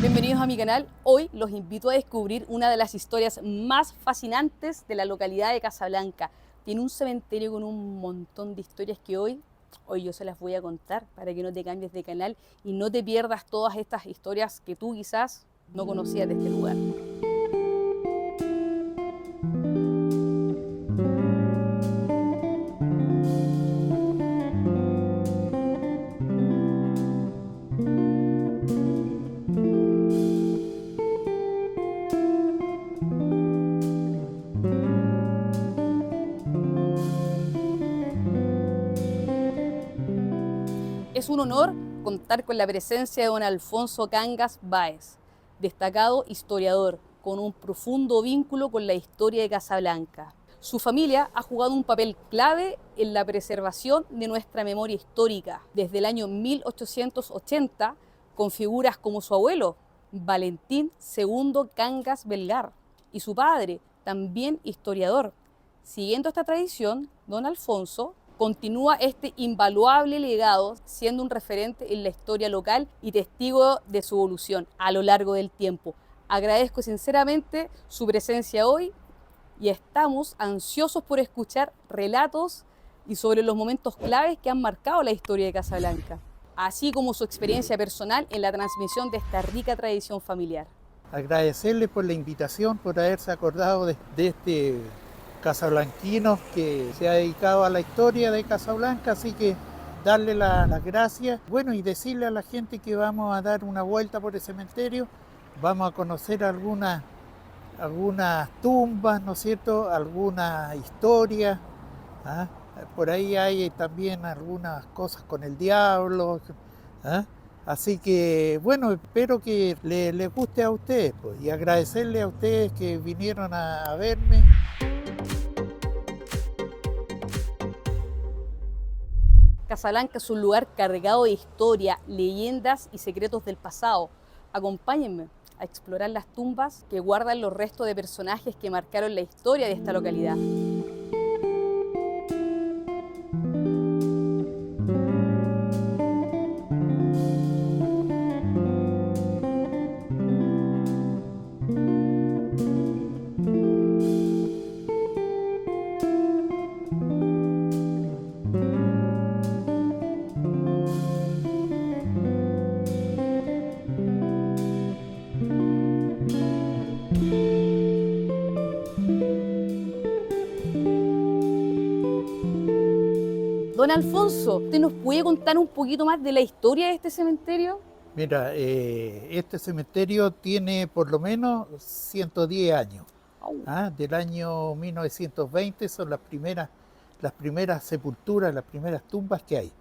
Bienvenidos a mi canal. Hoy los invito a descubrir una de las historias más fascinantes de la localidad de Casablanca. Tiene un cementerio con un montón de historias que hoy yo se las voy a contar para que no te cambies de canal y no te pierdas todas estas historias que tú quizás no conocías de este lugar. Es un honor contar con la presencia de don Alfonso Cangas Báez, destacado historiador con un profundo vínculo con la historia de Casablanca. Su familia ha jugado un papel clave en la preservación de nuestra memoria histórica desde el año 1880, con figuras como su abuelo, Valentín II Cangas Belgar, y su padre, también historiador. Siguiendo esta tradición, don Alfonso continúa este invaluable legado, siendo un referente en la historia local y testigo de su evolución a lo largo del tiempo. Agradezco sinceramente su presencia hoy y estamos ansiosos por escuchar relatos y sobre los momentos claves que han marcado la historia de Casablanca, así como su experiencia personal en la transmisión de esta rica tradición familiar. Agradecerle por la invitación, por haberse acordado de este casablanquino que se ha dedicado a la historia de Casablanca, así que darle las gracias. Bueno, y decirle a la gente que vamos a dar una vuelta por el cementerio, vamos a conocer algunas tumbas, ¿no es cierto?, algunas historias. ¿Ah? Por ahí hay también algunas cosas con el diablo. ¿Ah? Así que, bueno, espero que les guste a ustedes, pues, y agradecerle a ustedes que vinieron a verme. Casablanca es un lugar cargado de historia, leyendas y secretos del pasado. Acompáñenme a explorar las tumbas que guardan los restos de personajes que marcaron la historia de esta localidad. Don Alfonso, ¿usted nos puede contar un poquito más de la historia de este cementerio? Mira, este cementerio tiene por lo menos 110 años. ¿Ah? Del año 1920 son las primeras sepulturas, las primeras tumbas que hay.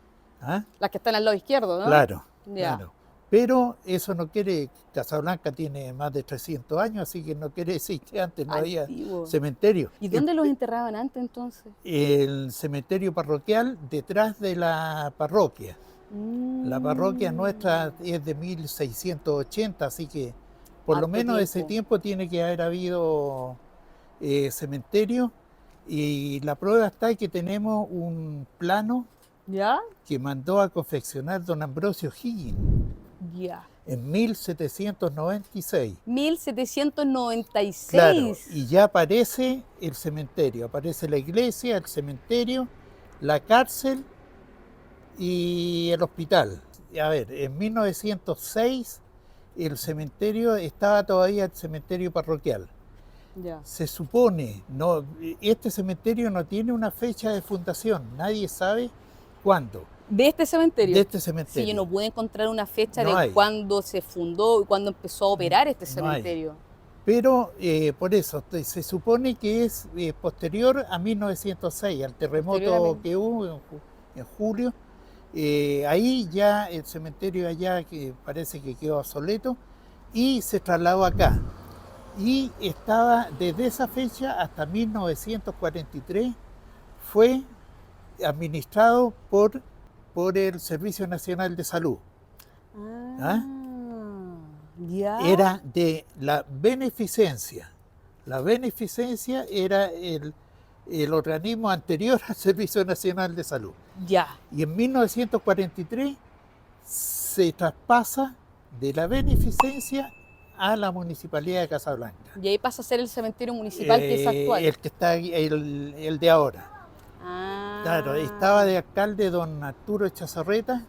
¿Ah? Las que están al lado izquierdo, ¿no? Claro, Ya. claro. Pero eso no quiere, Casablanca tiene más de 300 años, así que no quiere decir que antes no había Antiguo. cementerio. ¿Y dónde los enterraban antes entonces? El cementerio parroquial detrás de la parroquia. La parroquia nuestra es de 1680, así que por lo Harto menos ese tiempo. tiempo tiene que haber habido cementerio. Y la prueba está en que tenemos un plano ¿Ya? que mandó a confeccionar don Ambrosio Higgins Ya. en 1796. 1796. Claro, y ya aparece el cementerio, aparece la iglesia, el cementerio, la cárcel y el hospital. A ver, en 1906 el cementerio estaba todavía el cementerio parroquial. Ya. Se supone, no, este cementerio no tiene una fecha de fundación, nadie sabe cuándo. ¿De este cementerio? De este cementerio. Sí, yo no pude encontrar una fecha No de hay. cuándo se fundó y cuándo empezó a operar este No hay. cementerio. Pero por eso, se supone que es posterior a 1906, al terremoto que hubo en julio. Ahí ya el cementerio allá que parece que quedó obsoleto y se trasladó acá. Y estaba desde esa fecha hasta 1943, fue administrado por el Servicio Nacional de Salud. ¿Ah? Ya. Era de la beneficencia. La beneficencia era el organismo anterior al Servicio Nacional de Salud. Ya. Y en 1943 se traspasa de la beneficencia a la Municipalidad de Casablanca. Y ahí pasa a ser el cementerio municipal que es actual. El que está, el de ahora. Ah. Claro, estaba de alcalde don Arturo Echazarreta,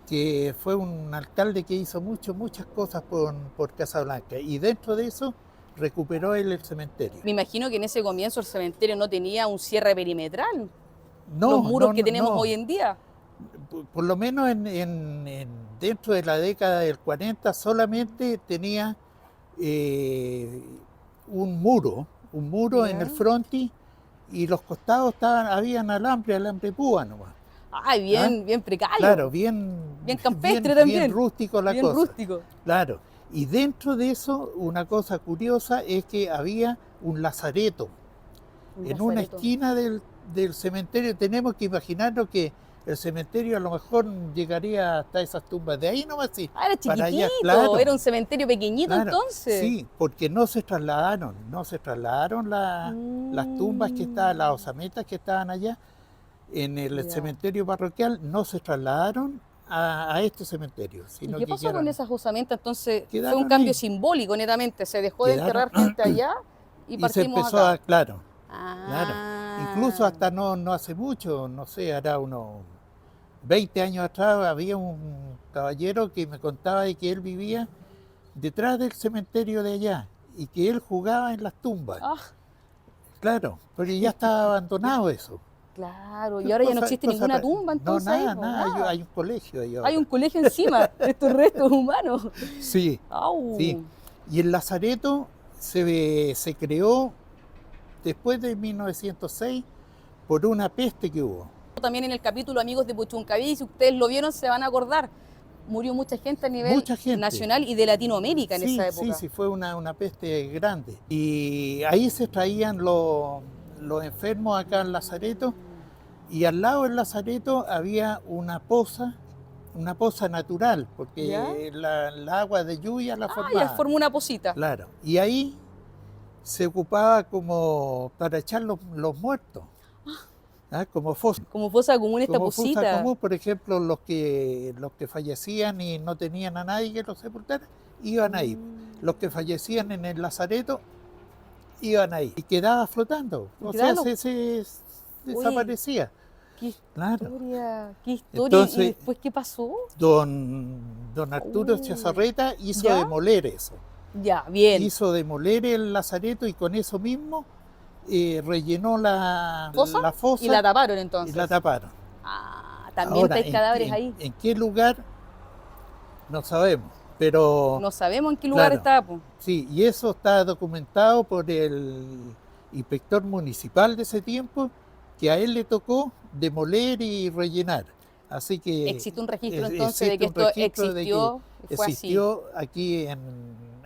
que fue un alcalde que hizo muchas cosas por Casablanca, y dentro de eso recuperó él el cementerio. Me imagino que en ese comienzo el cementerio no tenía un cierre perimetral, No, los muros que no, tenemos no. hoy en día. Por lo menos dentro de la década del 40 solamente tenía un muro Ya. en el frontis, y los costados habían alambre púa nomás. Ay, bien precario. Claro, bien campestre también. Bien rústico la bien cosa. rústico. Claro. Y dentro de eso, una cosa curiosa es que había un lazareto. En una esquina del cementerio. Tenemos que imaginarnos que el cementerio a lo mejor llegaría hasta esas tumbas de ahí nomás. Sí, era chiquitito, allá, claro, era un cementerio pequeñito, claro, entonces. Sí, porque no se trasladaron las tumbas que estaban, las osametas que estaban allá en el cementerio parroquial, no se trasladaron a este cementerio. Sino ¿Y qué pasó con esas osamentas? Entonces fue un cambio simbólico, netamente. Se dejó de enterrar gente allá y partimos se empezó acá. Claro. Incluso hasta no hace mucho, no sé, hará unos 20 años atrás, había un caballero que me contaba de que él vivía detrás del cementerio de allá y que él jugaba en las tumbas. Claro, porque ya estaba abandonado eso. Claro, y ahora ya no existe ninguna tumba, entonces. No, nada. Hay un colegio ahí ahora. Hay un colegio encima de estos restos humanos. Sí, sí. Y el lazareto se creó después de 1906 por una peste que hubo. También en el capítulo Amigos de Puchuncaví, si ustedes lo vieron se van a acordar, murió mucha gente a nivel nacional y de Latinoamérica en esa época. Sí, fue una peste grande. Y ahí se traían los enfermos acá al lazareto, y al lado del lazareto había una poza natural, porque la agua de lluvia la formaba. Ya formó una pocita. Claro, y ahí se ocupaba como para echar los muertos. Como fosa. Como fosa común esta pocita. Fosa común, por ejemplo, los que fallecían y no tenían a nadie que los sepultara, iban ahí. Los que fallecían en el lazareto, iban ahí. Y quedaba flotando. O sea, se desaparecía. Qué historia. Entonces, ¿y después qué pasó? Don Arturo Echazarreta hizo demoler eso. Bien. Hizo demoler el lazareto y con eso mismo rellenó la fosa. Y la taparon entonces. Y la taparon. También hay cadáveres ahí. ¿En qué lugar? No sabemos, pero... No sabemos en qué lugar está. Sí, y eso está documentado por el inspector municipal de ese tiempo, que a él le tocó demoler y rellenar. Así que... Existe un registro entonces de que esto existió aquí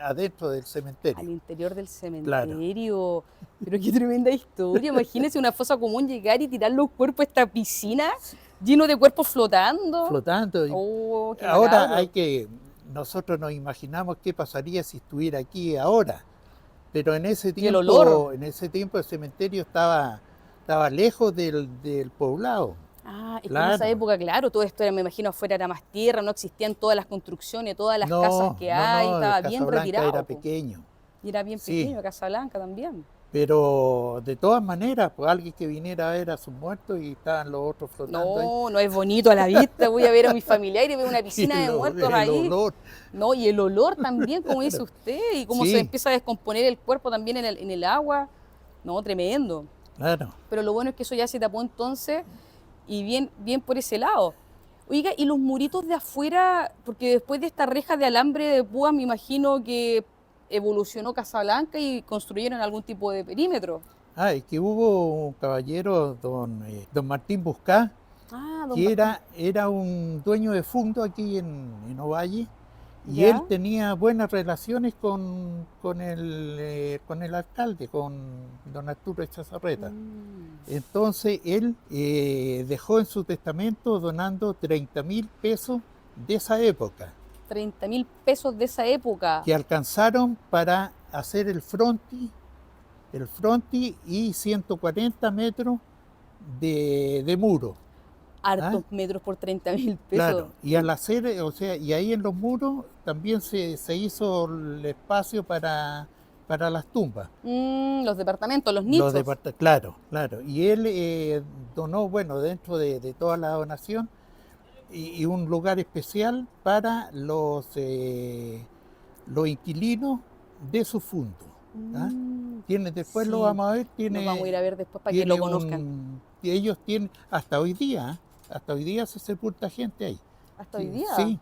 adentro del cementerio. Al interior del cementerio. Claro. Pero qué tremenda historia. Imagínense una fosa común llegar y tirar los cuerpos a esta piscina lleno de cuerpos flotando. Ahora nosotros nos imaginamos qué pasaría si estuviera aquí ahora. Pero en ese tiempo, el cementerio estaba lejos del poblado. En esa época, claro, todo esto me imagino afuera era más tierra, no existían todas las construcciones, todas las casas que hay, estaba bien retirado. Era pequeño. Y era bien pequeño, Casablanca también. Pero de todas maneras, pues alguien que viniera a ver a sus muertos y estaban los otros flotando ahí. No es bonito a la vista, voy a ver a mis familiares y veo una piscina de muertos ahí. El olor. No, y el olor también, como dice usted, y cómo se empieza a descomponer el cuerpo también en el agua. No, tremendo. Claro. Pero lo bueno es que eso ya se tapó entonces. Y bien por ese lado. Oiga, y los muritos de afuera, porque después de esta reja de alambre de púas me imagino que evolucionó Casablanca y construyeron algún tipo de perímetro. Y que hubo un caballero, don Martín Buscá, que era un dueño de fundo aquí en Ovalle, y él tenía buenas relaciones con el alcalde, con don Arturo Echazarreta. Entonces él dejó en su testamento donando 30.000 pesos de esa época. 30.000 pesos de esa época. Que alcanzaron para hacer el frontis y 140 metros de muro. Hartos metros por 30.000 pesos. Claro, y al hacer, o sea, y ahí en los muros también se hizo el espacio para las tumbas. Los departamentos, los nichos. Claro, claro. Y él donó, bueno, dentro de toda la donación, y un lugar especial para los inquilinos de su fondo. ¿Ah? Después Sí, lo vamos a ver. Nos vamos a ir a ver después para que lo conozcan. Y ellos tienen, hasta hoy día se sepulta gente ahí. ¿Hasta hoy día? Sí.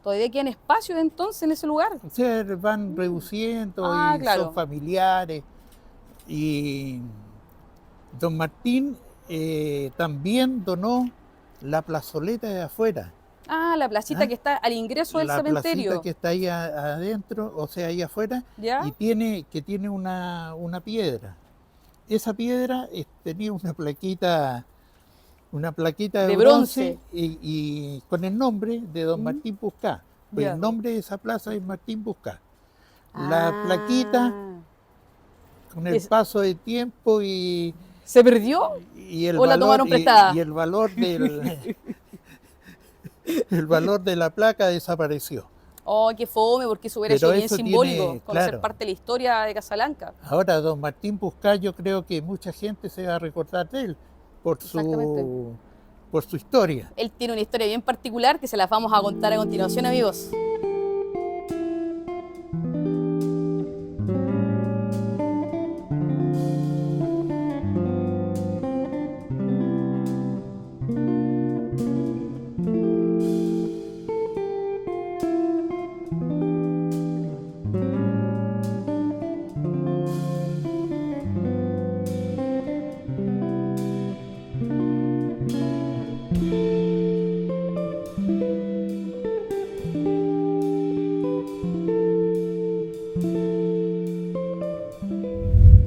¿Todavía quedan espacios entonces en ese lugar? O sea, van reduciendo y claro. son familiares. Y don Martín también donó la plazoleta de afuera. La placita que está al ingreso del cementerio. La placita que está ahí adentro, o sea, ahí afuera, ¿Ya? y tiene una piedra. Esa piedra tenía una plaquita de bronce y con el nombre de don Martín Buscá. Pues el nombre de esa plaza es Martín Buscá. La plaquita, con el paso del tiempo y... ¿Se perdió? ¿O la tomaron prestada? Y el valor del... el valor de la placa desapareció. Oh, qué fome, porque eso hubiera sido bien simbólico, conocer claro, parte de la historia de Casablanca. Ahora, don Martín Buscá, yo creo que mucha gente se va a recordar de él por su historia. Él tiene una historia bien particular que se las vamos a contar a continuación, amigos.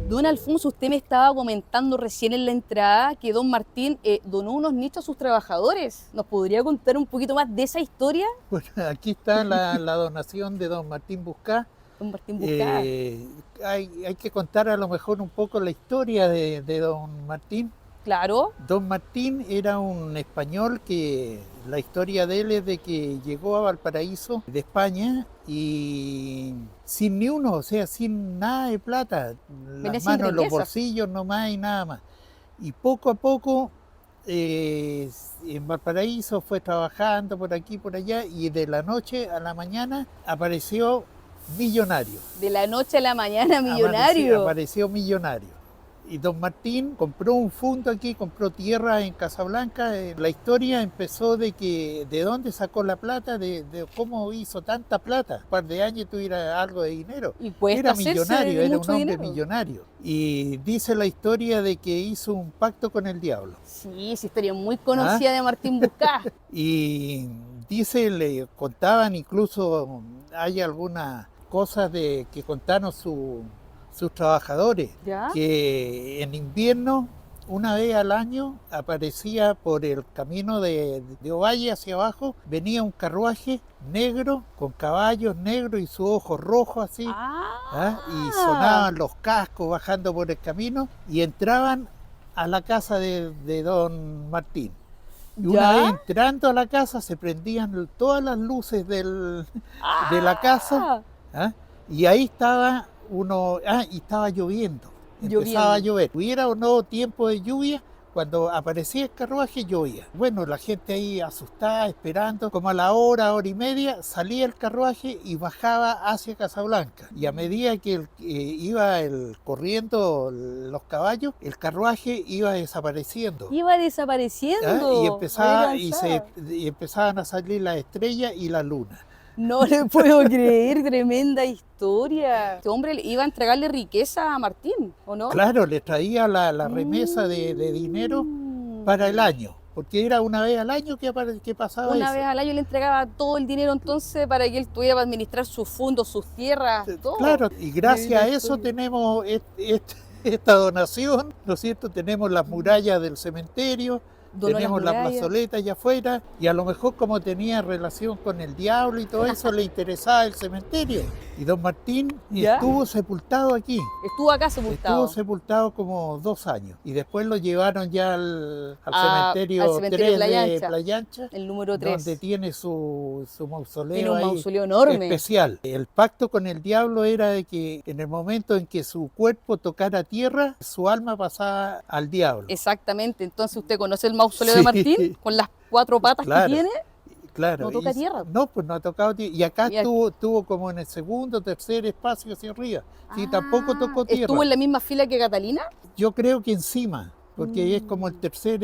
Don Alfonso, usted me estaba comentando recién en la entrada que don Martín donó unos nichos a sus trabajadores. ¿Nos podría contar un poquito más de esa historia? Bueno, aquí está la donación de don Martín Buscá. Don Martín Buscá. Hay que contar a lo mejor un poco la historia de don Martín. Claro. Don Martín era un español que la historia de él es de que llegó a Valparaíso de España y sin ni uno, o sea, sin nada de plata, las manos en los bolsillos nomás y nada más. Y poco a poco en Valparaíso fue trabajando por aquí y por allá y de la noche a la mañana apareció millonario. De la noche a la mañana millonario. Apareció millonario. Y don Martín compró un fondo aquí, compró tierra en Casablanca. La historia empezó de dónde sacó la plata, de cómo hizo tanta plata. Un par de años tuviera algo de dinero. Y era millonario, era un hombre millonario. Y dice la historia de que hizo un pacto con el diablo. Sí, esa historia muy conocida de Martín Buscá. Y dice, le contaban, incluso hay algunas cosas que contaron sus trabajadores, ¿Ya? Que en invierno, una vez al año, aparecía por el camino de Ovalle hacia abajo, venía un carruaje negro, con caballos negros y sus ojos rojos así, y sonaban los cascos bajando por el camino y entraban a la casa de don Martín. Y una vez entrando a la casa se prendían todas las luces de la casa, y ahí estaba y estaba lloviendo, empezaba a llover. Hubiera o no tiempo de lluvia, cuando aparecía el carruaje llovía. Bueno, la gente ahí asustada, esperando, como a la hora y media, salía el carruaje y bajaba hacia Casablanca. Y a medida que iba corriendo los caballos, el carruaje iba desapareciendo. Iba desapareciendo. Y empezaban a salir las estrellas y la luna. No le puedo creer, tremenda historia. Este hombre iba a entregarle riqueza a Martín, ¿o no? Claro, le traía la remesa de dinero para el año, porque era una vez al año que pasaba eso. Una vez al año le entregaba todo el dinero entonces para que él tuviera para administrar sus fondos, sus tierras, todo. Claro, y gracias a eso tenemos esta donación, ¿no es cierto? Tenemos las murallas del cementerio. Tenemos la plazoleta allá afuera y a lo mejor como tenía relación con el diablo y todo eso le interesaba el cementerio. Y don Martín ¿Ya? estuvo sepultado aquí. Estuvo acá sepultado. Estuvo sepultado como 2 años. Y después lo llevaron ya al Al cementerio cementerio 3 Playa de Ancha, Playa Ancha, el número 3. donde tiene su mausoleo, Tiene un ahí mausoleo enorme. especial. El pacto con el diablo era de que en el momento en que su cuerpo tocara tierra, su alma pasaba al diablo. Exactamente. Entonces, ¿usted conoce el mausoleo Sí. de Martín? Con las 4 patas Claro. que tiene. Claro, No toca tierra. No, pues no ha tocado tierra. Y acá Y aquí- estuvo como en el segundo, tercer espacio hacia arriba. Sí, tampoco tocó tierra. ¿Estuvo en la misma fila que Catalina? Yo creo que encima, porque es como el tercer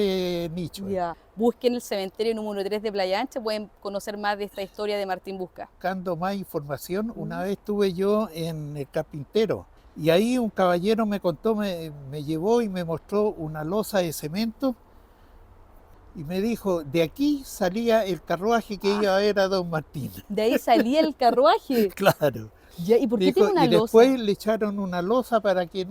nicho. Ya. Busquen el cementerio número 3 de Playa Ancha, pueden conocer más de esta historia de Martín Busca. Buscando más información, una vez estuve yo en el Carpintero y ahí un caballero me contó, me llevó y me mostró una losa de cemento y me dijo, de aquí salía el carruaje que iba a ver a don Martín. De ahí salía el carruaje. Claro. Ya, ¿y por qué Dijo, tiene una y losa? después le echaron una losa para que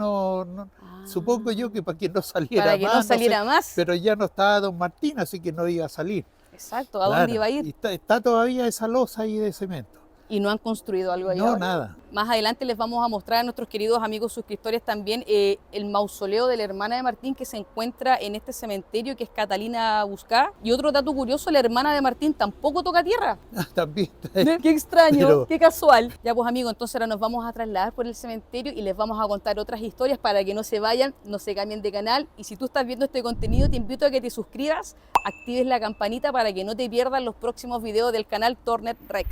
supongo yo que para que no saliera Para que más. no saliera más. Pero ya no estaba don Martín, así que no iba a salir. Exacto, ¿a dónde iba a ir? Y está todavía esa losa ahí de cemento. ¿Y no han construido algo ahí No, ahora? nada. Más adelante les vamos a mostrar a nuestros queridos amigos suscriptores también el mausoleo de la hermana de Martín que se encuentra en este cementerio que es Catalina Buscá. Y otro dato curioso, la hermana de Martín tampoco toca tierra. También. Qué extraño, Pero- qué casual. Ya pues amigos, entonces ahora nos vamos a trasladar por el cementerio y les vamos a contar otras historias para que no se vayan, no se cambien de canal. Y si tú estás viendo este contenido, te invito a que te suscribas, actives la campanita para que no te pierdas los próximos videos del canal Tornet Rec.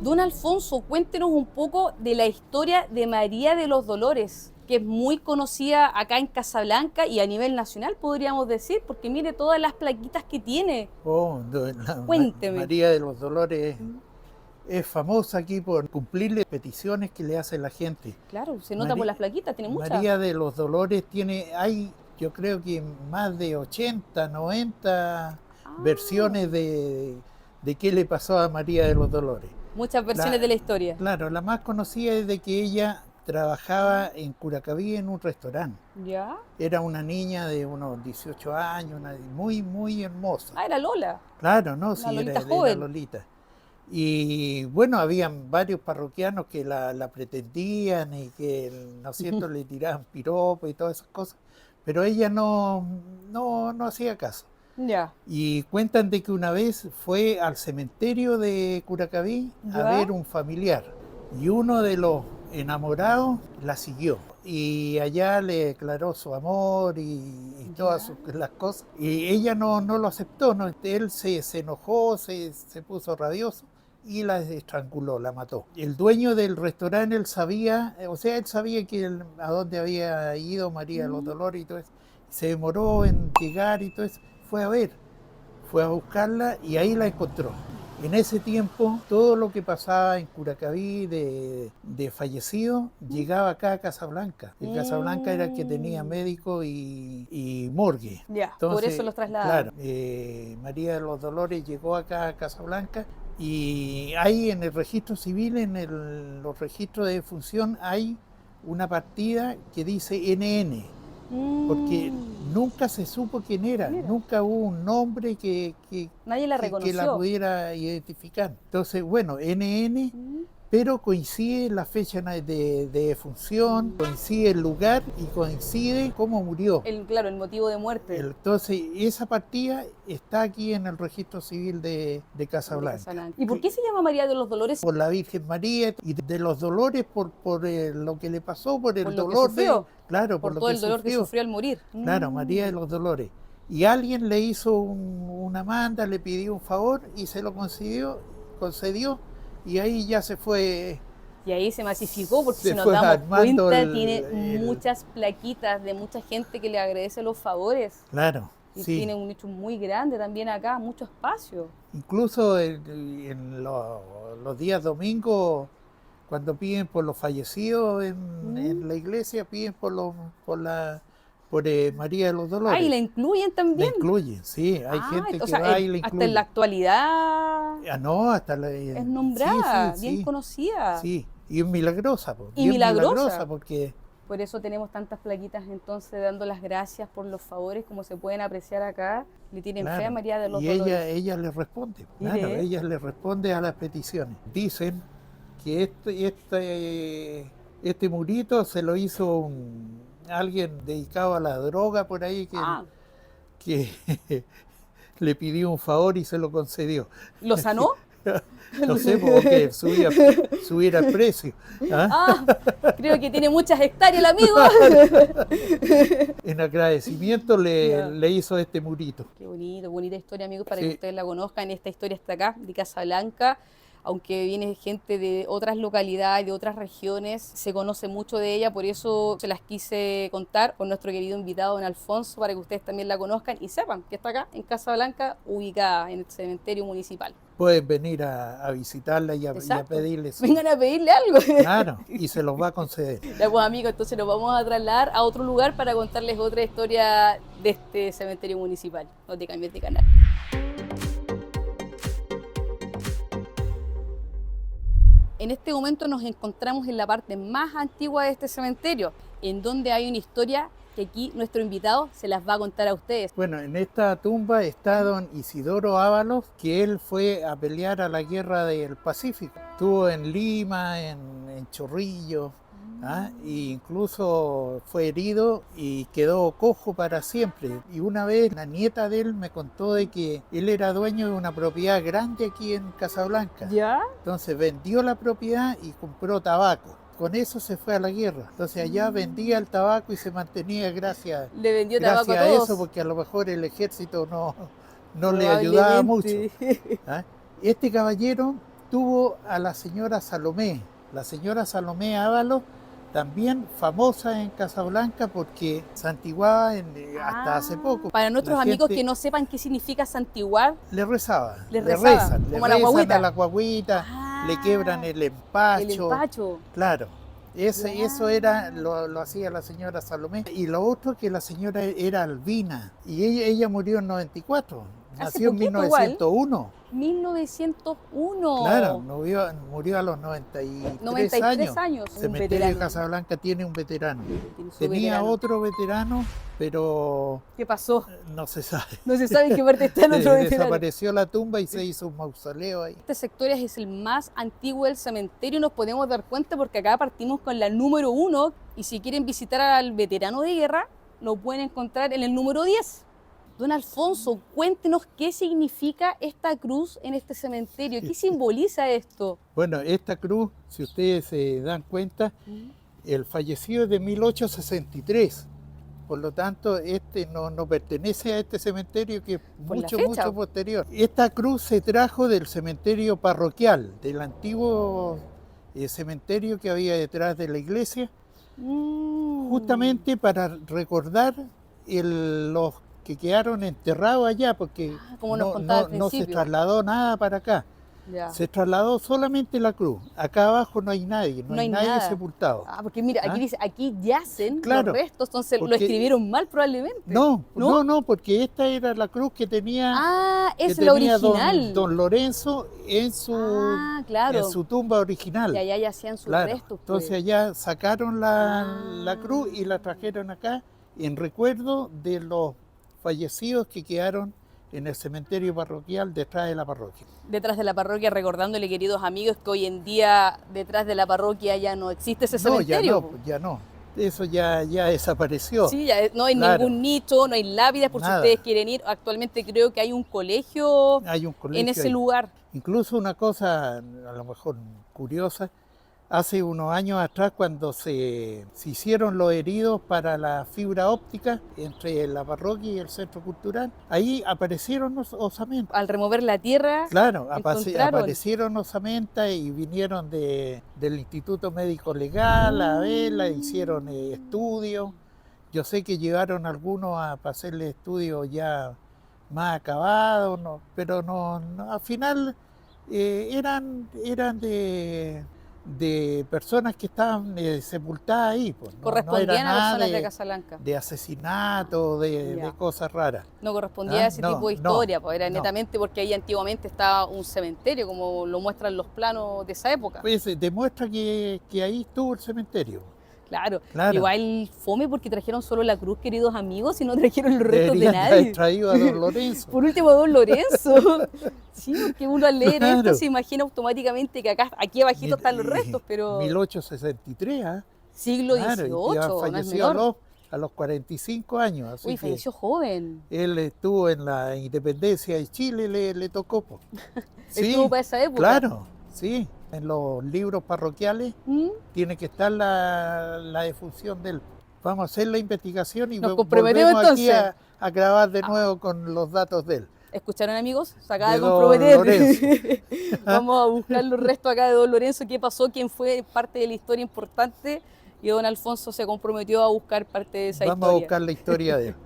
Don Alfonso, cuéntenos un poco de la historia de María de los Dolores, que es muy conocida acá en Casablanca y a nivel nacional, podríamos decir, porque mire todas las plaquitas que tiene. Cuénteme. María de los Dolores es famosa aquí por cumplirle peticiones que le hace la gente. Claro, se nota por las plaquitas, tiene muchas. María de los Dolores hay yo creo que más de 80, 90 versiones de qué le pasó a María de los Dolores. Muchas versiones de la historia. Claro, la más conocida es de que ella trabajaba en Curacaví en un restaurante. ¿Ya? Era una niña de unos 18 años, muy, muy hermosa. Ah, era Lola. Claro, no, sí, Lolita era joven. Lolita. Y bueno, habían varios parroquianos que la pretendían y que, ¿no es cierto?, le tiraban piropos y todas esas cosas. Pero ella no hacía caso. Ya. Y cuentan de que una vez fue al cementerio de Curacaví a ¿Ya? ver un familiar. Y uno de los enamorados la siguió. Y allá le declaró su amor y todas las cosas. Y ella no lo aceptó, ¿no? Él se enojó, se puso rabioso y la estranguló, la mató. El dueño del restaurante, él sabía que a dónde había ido María de los Dolores y todo eso. Se demoró en llegar y todo eso. Fue a buscarla y ahí la encontró. En ese tiempo, todo lo que pasaba en Curacaví de fallecido llegaba acá a Casablanca. El Casablanca era el que tenía médico y morgue. Ya, Entonces, por eso los trasladaron. Claro, María de los Dolores llegó acá a Casablanca y ahí en el registro civil, en los registros de defunción, hay una partida que dice NN. Porque nunca se supo quién era, nunca hubo un nombre que Nadie la reconoció. que la pudiera identificar. Entonces, bueno, NN, pero coincide la fecha de defunción, coincide el lugar y coincide cómo murió. Claro, el motivo de muerte. Entonces, esa partida está aquí en el registro civil de Casablanca. ¿Y por qué se llama María de los Dolores? Por la Virgen María y de los dolores por lo que le pasó, por el Por lo que dolor sufrió. Claro, Por lo todo que el dolor que sufrió al morir. Claro, María de los Dolores. Y alguien le hizo una manda, le pidió un favor y se lo concedió y ahí ya se fue. Y ahí se masificó porque Se si nos fue damos armando cuenta tiene muchas plaquitas de mucha gente que le agradece los favores. Claro, Y sí. tiene un nicho muy grande también acá, mucho espacio. Incluso en los días domingos, cuando piden por los fallecidos en la iglesia, piden por María de los Dolores. Ah, ¿y la incluyen La también? incluyen, sí, hay gente o que sea, va y la hasta incluye. en la actualidad Ah, no, hasta es nombrada, sí, bien sí, conocida. sí, y es milagrosa, pues, Y bien milagrosa. porque, Por eso tenemos tantas plaquitas entonces dando las gracias por los favores, como se pueden apreciar acá. Le tienen fe a claro, María de los y Dolores. ella le responde, claro, Mire. ella le responde a las peticiones. Dicen que este murito se lo hizo alguien dedicado a la droga por ahí Ah, que le pidió un favor y se lo concedió. ¿lo sanó? No sé, porque subir el precio. ¿Ah? Ah, creo que tiene muchas hectáreas el amigo. En agradecimiento Ya. le hizo este murito. Qué bonito, bonita historia, amigos, para Sí. que ustedes la conozcan. Esta historia está acá, de Casablanca. Aunque viene gente de otras localidades, de otras regiones, se conoce mucho de ella, por eso se las quise contar con nuestro querido invitado, don Alfonso, para que ustedes también la conozcan y sepan que está acá, en Casablanca, ubicada en el cementerio municipal. Pueden venir a visitarla y a Exacto. pedirle su... Vengan a pedirle algo. Claro, y se los va a conceder. Ya pues amigos, entonces nos vamos a trasladar a otro lugar para contarles otra historia de este cementerio municipal. No te cambies de canal. En este momento nos encontramos en la parte más antigua de este cementerio, en donde hay una historia que aquí nuestro invitado se las va a contar a ustedes. Bueno, en esta tumba está don Isidoro Ábalos, que él fue a pelear a la guerra del Pacífico. Estuvo en Lima, en Chorrillos, ¿ah? E incluso fue herido y quedó cojo para siempre. Y una vez la nieta de él me contó de que él era dueño de una propiedad grande aquí en Casablanca. ¿Ya? Entonces vendió la propiedad y compró tabaco. Con eso se fue a la guerra. Entonces allá vendía el tabaco y se mantenía gracias Le vendió tabaco a a todos. eso, porque a lo mejor el ejército no le ayudaba mucho. ¿Ah? Este caballero tuvo a la señora Salomé. La señora Salomé Ábalos, también famosa en Casablanca porque santiguaba hasta hace poco. Para nuestros amigos que no sepan qué significa santiguar, le rezaba, le rezan, como le a la rezan guagüita. a la guaguita, le quebran el empacho. El empacho. Claro. Eso era, lo hacía la señora Salomé. Y lo otro que la señora era albina. Y ella murió en 94. Nació en 1901. 1901. Claro, murió a los 93 años. El cementerio de Casablanca tiene un veterano. Tenía otro veterano, pero... ¿Qué pasó? No se sabe. No se sabe en qué parte está el otro veterano. Desapareció la tumba y se hizo un mausoleo ahí. Este sector es el más antiguo del cementerio y nos podemos dar cuenta porque acá partimos con la número 1 y si quieren visitar al veterano de guerra, lo pueden encontrar en el número 10. Don Alfonso, cuéntenos qué significa esta cruz en este cementerio, qué simboliza esto. Bueno, esta cruz, si ustedes se dan cuenta, el fallecido es de 1863, por lo tanto este no pertenece a este cementerio que es mucho posterior. Esta cruz se trajo del cementerio parroquial, del antiguo cementerio que había detrás de la iglesia, justamente para recordar los que quedaron enterrados allá, porque no se trasladó nada para acá. Ya. Se trasladó solamente la cruz. Acá abajo no hay nadie, no hay nadie sepultado. Ah, porque mira, aquí dice, aquí yacen los restos, entonces porque, lo escribieron mal probablemente. No, porque esta era la cruz que tenía, la original. Don Lorenzo en su tumba original. Y allá yacían sus restos. Pues. Entonces allá sacaron la cruz y la trajeron acá en recuerdo de los fallecidos que quedaron en el cementerio parroquial detrás de la parroquia. Detrás de la parroquia, recordándole, queridos amigos, que hoy en día detrás de la parroquia ya no existe ese cementerio. Ya no. Eso ya desapareció. Sí, ya no hay ningún nicho, no hay lápidas, por si ustedes quieren ir. Actualmente creo que hay un colegio, en ese lugar. Incluso una cosa, a lo mejor curiosa, hace unos años atrás, cuando se hicieron los heridos para la fibra óptica entre la parroquia y el centro cultural, ahí aparecieron osamentas. Al remover la tierra, claro, aparecieron osamentas y vinieron del Instituto Médico Legal a verla, hicieron estudios. Yo sé que llevaron algunos para hacerle estudios ya más acabados, pero al final eran de personas que estaban sepultadas ahí. Pues, correspondían a personas de Casablanca. De asesinato, de cosas raras. No correspondía a ese tipo de historia, pues era netamente porque ahí antiguamente estaba un cementerio, como lo muestran los planos de esa época. Pues demuestra que ahí estuvo el cementerio. Claro. Igual fome porque trajeron solo la cruz, queridos amigos, y no trajeron los restos de nadie. Haber traído a don Lorenzo. Por último, a don Lorenzo. Sí, porque uno al leer esto se imagina automáticamente que aquí abajito están los restos, pero... 1863, ¿eh? Siglo XVIII, falleció a los 45 años. Así Uy, falleció joven. Él estuvo en la independencia de Chile, le tocó. Pues. Sí, estuvo para esa época. Claro, sí. En los libros parroquiales tiene que estar la defunción de él. Vamos a hacer la investigación y volvemos aquí a grabar de nuevo con los datos de él. ¿Escucharon, amigos? Se acaba de comprometer. Vamos a buscar los restos acá de don Lorenzo, qué pasó, quién fue parte de la historia importante, y don Alfonso se comprometió a buscar parte de esa historia. Vamos a buscar la historia de él.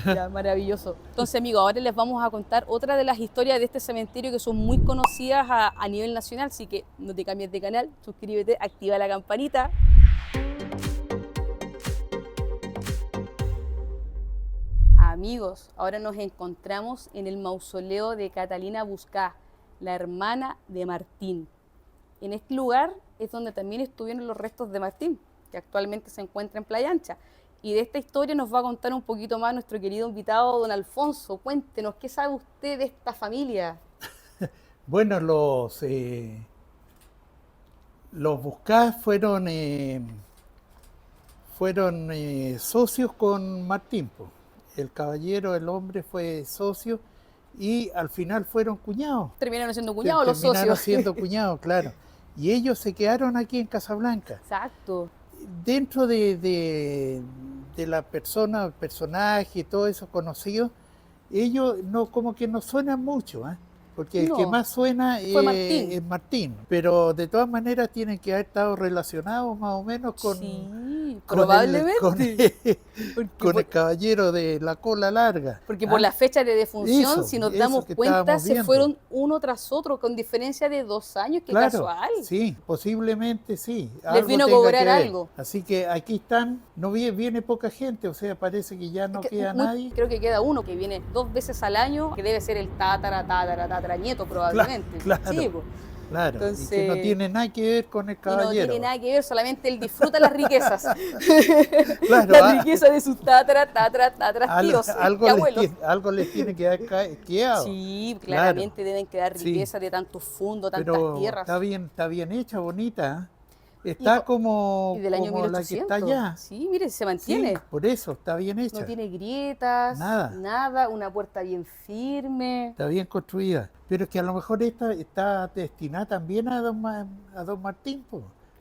Ya, maravilloso. Entonces, amigos, ahora les vamos a contar otra de las historias de este cementerio que son muy conocidas a nivel nacional, así que no te cambies de canal, suscríbete, activa la campanita. Amigos, ahora nos encontramos en el mausoleo de Catalina Buscá, la hermana de Martín. En este lugar es donde también estuvieron los restos de Martín, que actualmente se encuentra en Playa Ancha. Y de esta historia nos va a contar un poquito más nuestro querido invitado, don Alfonso. Cuéntenos, ¿qué sabe usted de esta familia? Bueno, los Buscá fueron socios con Martín. El caballero, el hombre, fue socio y al final fueron cuñados. ¿Terminaron siendo cuñados los socios? Terminaron siendo cuñados, claro. Y ellos se quedaron aquí en Casablanca. Exacto. Dentro de la persona, el personaje, todo eso conocido, ellos como que no suenan mucho, ¿eh? Porque el que más suena es Martín. Pero de todas maneras tienen que haber estado relacionados más o menos con, sí, probablemente. con el caballero de la cola larga. Porque por la fecha de defunción, si nos damos cuenta, se fueron uno tras otro, con diferencia de 2 años, que casual. Sí, posiblemente sí. Les vino a cobrar algo. Así que aquí están, no viene poca gente, o sea, parece que ya no queda nadie. Creo que queda uno que viene 2 veces al año, que debe ser el tataranieto probablemente. Claro, sí, pues. Claro. Entonces, y que no tiene nada que ver con el caballero. No tiene nada que ver, solamente él disfruta las riquezas. Claro, la riqueza de sus tíos. Algo les tiene que haber quedado. Sí, claramente deben quedar riquezas de tantos fundos, tantas tierras. Está bien hecha, bonita. Está como del año 1800. La que está allá. Sí, mire, se mantiene. Sí, por eso, está bien hecha. No tiene grietas, nada, una puerta bien firme. Está bien construida. Pero es que a lo mejor esta está destinada también a don Martín,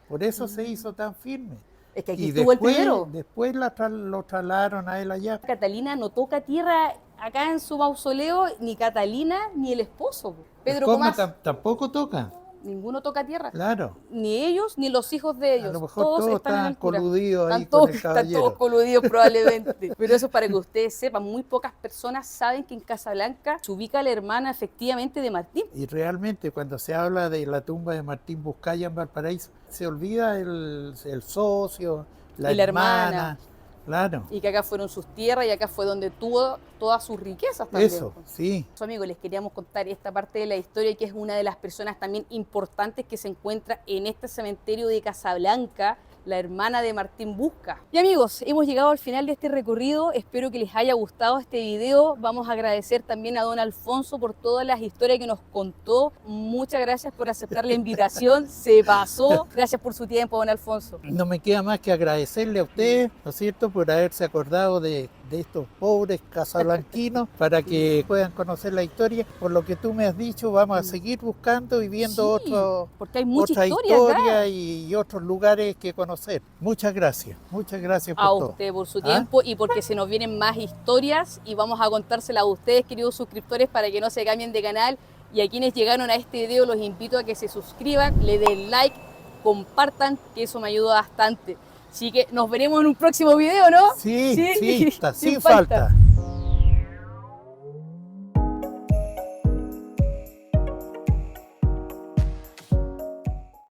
por eso se hizo tan firme. Es que aquí estuvo el primero. Después lo trasladaron a él allá. Catalina no toca tierra acá en su mausoleo, ni Catalina ni el esposo. Pedro Comas tampoco toca. Ninguno toca tierra. Claro. Ni ellos, ni los hijos de ellos. A lo mejor todos están coludidos ahí con el caballero. Están todos coludidos probablemente. Pero eso es para que ustedes sepan, muy pocas personas saben que en Casablanca se ubica la hermana efectivamente de Martín. Y realmente cuando se habla de la tumba de Martín Buscaya en Valparaíso, se olvida el socio, la hermana. Claro. Y que acá fueron sus tierras y acá fue donde tuvo todas sus riquezas también. Eso, sí. Amigos, les queríamos contar esta parte de la historia, que es una de las personas también importantes que se encuentra en este cementerio de Casablanca, la hermana de Martín Buscá. Y amigos, hemos llegado al final de este recorrido. Espero que les haya gustado este video. Vamos a agradecer también a don Alfonso por todas las historias que nos contó. Muchas gracias por aceptar la invitación. Se pasó. Gracias por su tiempo, don Alfonso. No me queda más que agradecerle a ustedes, ¿no es cierto?, por haberse acordado de estos pobres casablanquinos para que puedan conocer la historia. Por lo que tú me has dicho, vamos a seguir buscando y viendo porque hay mucha otra historia y otros lugares que conocer. Muchas gracias por todo. A usted por su tiempo y porque se nos vienen más historias y vamos a contárselas a ustedes, queridos suscriptores, para que no se cambien de canal. Y a quienes llegaron a este video los invito a que se suscriban, le den like, compartan, que eso me ayuda bastante. Así que nos veremos en un próximo video, ¿no? Sí, sin falta.